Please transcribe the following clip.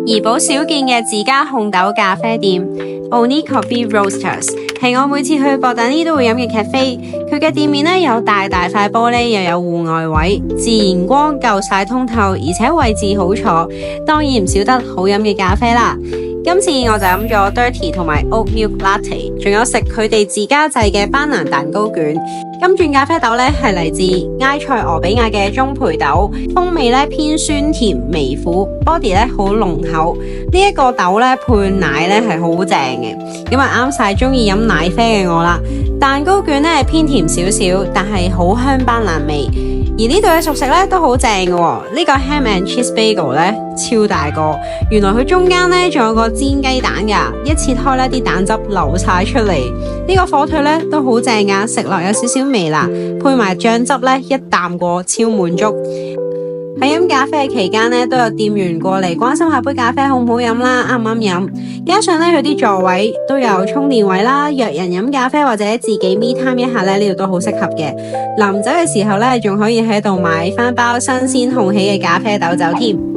怡保少見嘅自家烘豆咖啡店 Oni Coffee Roasters 係我每次去博大尼都會飲嘅 cafe。佢嘅店面有大大塊玻璃，又有戶外位，自然光夠晒通透，而且位置好坐，當然唔少得好飲嘅咖啡啦。今次我就飲咗 Dirty 同埋 Oat Milk Latte， 仲有食佢哋自家製嘅班蘭蛋糕卷。金鑽咖啡豆係嚟自埃塞俄比亞嘅中培豆，風味偏酸甜微苦 ，body 好濃厚。呢一個豆配奶係好正嘅，咁啊啱晒中意飲奶啡嘅我啦。蛋糕卷偏甜少少，但係好香班蘭味。而呢度嘅熟食都好正嘅喎，呢個 Ham and Cheese Bagel 超大個，原來佢中間仲有個煎雞蛋㗎，一切開啲蛋汁流晒出嚟。呢個火腿都好正㗎，食落有少少微辣，配埋醬汁一啖過超滿足。喺飲咖啡嘅期間都有店員過嚟關心下杯咖啡好唔好飲啦，啱唔啱飲。加上佢啲座位都有充電位啦，約人飲咖啡或者自己 me time 一下呢度都好適合嘅。臨走嘅時候仲可以喺度買翻包新鮮烘起嘅咖啡豆走添。